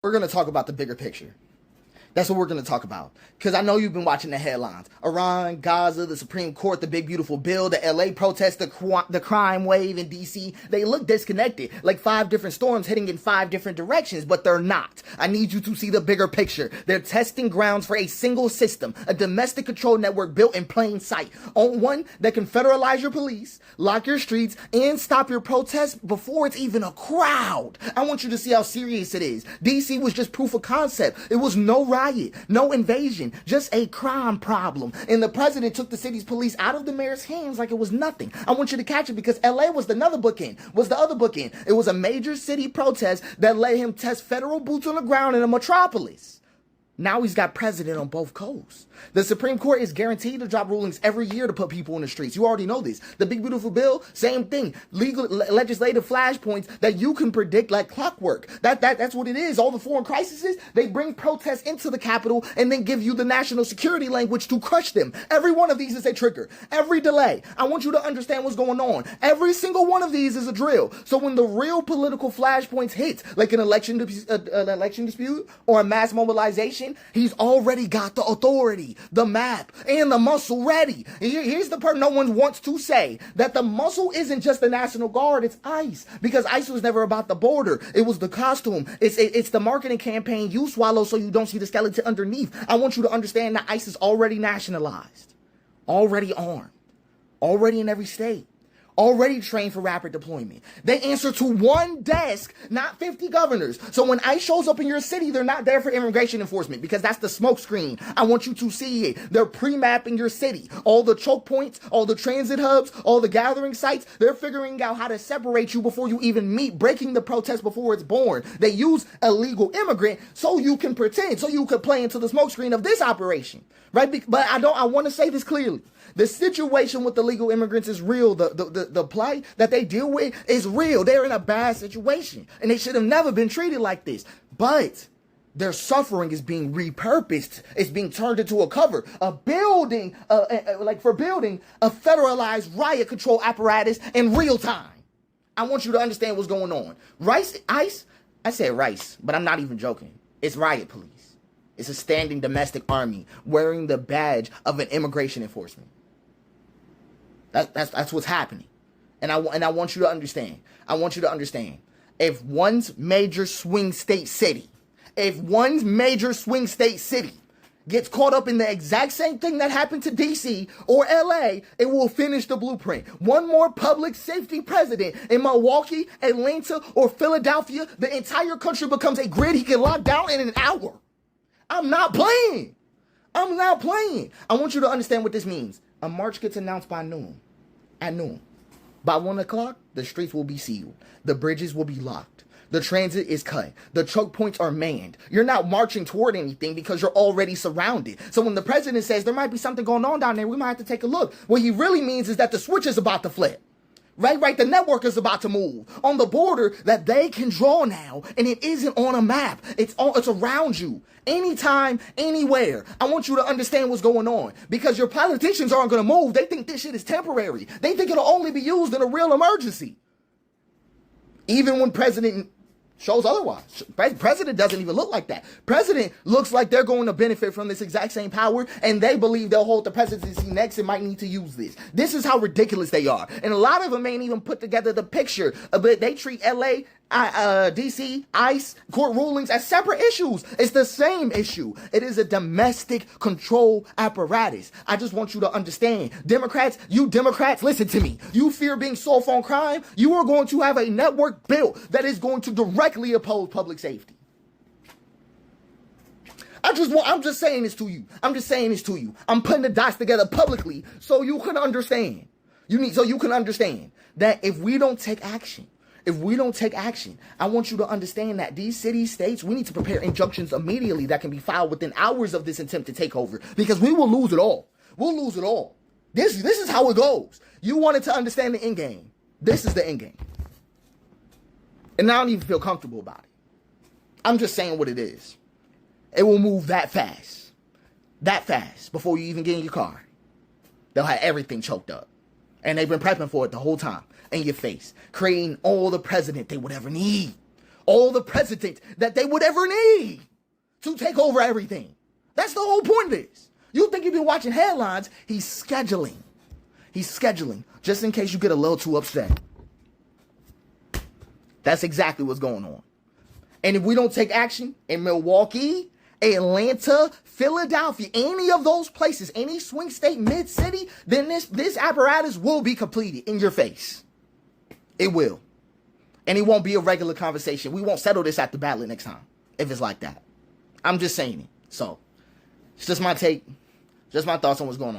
we're going to talk about the bigger picture. That's what we're going to talk about. Because I know you've been watching the headlines. Iran, Gaza, the Supreme Court, the big beautiful bill, the LA protests, the crime wave in DC. They look disconnected, like 5 different storms hitting in 5 different directions, but they're not. I need you to see the bigger picture. They're testing grounds for a single system, a domestic control network built in plain sight. On one that can federalize your police, lock your streets, and stop your protests before it's even a crowd. I want you to see how serious it is. DC was just proof of concept. It was no riot, no invasion, just a crime problem. And the president took the city's police out of the mayor's hands like it was nothing. I want you to catch it because LA was the other bookend. It was a major city protest that let him test federal boots on the ground in a metropolis. Now he's got president on both coasts. The Supreme Court is guaranteed to drop rulings every year to put people in the streets. You already know this. The big beautiful bill, same thing. Legislative flashpoints that you can predict like clockwork. That's what it is. All the foreign crises, they bring protests into the Capitol and then give you the national security language to crush them. Every one of these is a trigger. Every delay. I want you to understand what's going on. Every single one of these is a drill. So when the real political flashpoints hit, like an election dispute or a mass mobilization, he's already got the authority, the map, and the muscle ready. Here's the part no one wants to say, that the muscle isn't just the National Guard, it's ICE. Because ICE was never about the border. It was the costume. It's the marketing campaign you swallow so you don't see the skeleton underneath. I want you to understand that ICE is already nationalized, already armed, already in every state, already trained for rapid deployment. They answer to one desk, not 50 governors. So when ICE shows up in your city, they're not there for immigration enforcement because that's the smoke screen. I want you to see it. They're pre-mapping your city. All the choke points, all the transit hubs, all the gathering sites, they're figuring out how to separate you before you even meet, breaking the protest before it's born. They use illegal immigrant so you can pretend, so you could play into the smoke screen of this operation, right? But I want to say this clearly. The situation with the legal immigrants is real. The plight that they deal with is real. They're in a bad situation, and they should have never been treated like this. But their suffering is being repurposed. It's being turned into a cover, a building, for building a federalized riot control apparatus in real time. I want you to understand what's going on. ICE, I said rice, but I'm not even joking. It's riot police. It's a standing domestic army wearing the badge of an immigration enforcement. That's what's happening. And I want you to understand. I want you to understand. If one's major swing state city gets caught up in the exact same thing that happened to DC or LA, it will finish the blueprint. One more public safety president in Milwaukee, Atlanta, or Philadelphia, the entire country becomes a grid he can lock down in an hour. I'm not playing. I want you to understand what this means. A march gets announced by noon. At noon. By 1 o'clock, the streets will be sealed. The bridges will be locked. The transit is cut. The choke points are manned. You're not marching toward anything because you're already surrounded. So when the president says there might be something going on down there, we might have to take a look. What he really means is that the switch is about to flip. Right. The network is about to move on the border that they can draw now, and it isn't on a map. It's around you, anytime, anywhere. I want you to understand what's going on because your politicians aren't going to move. They think this shit is temporary. They think it'll only be used in a real emergency. Even when president shows otherwise. President doesn't even look like that. President looks like they're going to benefit from this exact same power, and they believe they'll hold the presidency next and might need to use this. This is how ridiculous they are. And a lot of them ain't even put together the picture, but they treat LA, DC, ICE, court rulings as separate issues. It's the same issue. It is a domestic control apparatus. I just want you to understand. Democrats, listen to me. You fear being soft on crime? You are going to have a network built that is going to directly oppose public safety. I'm just saying this to you. I'm putting the dots together publicly so you can understand. So you can understand that if we don't take action, I want you to understand that these cities, states, we need to prepare injunctions immediately that can be filed within hours of this attempt to take over because we will lose it all. This is how it goes. You wanted to understand the end game. This is the end game. And I don't even feel comfortable about it. I'm just saying what it is. It will move that fast before you even get in your car. They'll have everything choked up. And they've been prepping for it the whole time in your face, creating all the precedent they would ever need. all the presidents that they would ever need to take over everything. That's the whole point of this. You think you've been watching headlines. He's scheduling. He's scheduling just in case you get a little too upset. That's exactly what's going on. And if we don't take action in Milwaukee, Atlanta, Philadelphia, any of those places, any swing state, mid-city, then this apparatus will be completed in your face. It will. And it won't be a regular conversation. We won't settle this at the ballot next time if it's like that. I'm just saying it. So, it's just my take, just my thoughts on what's going on.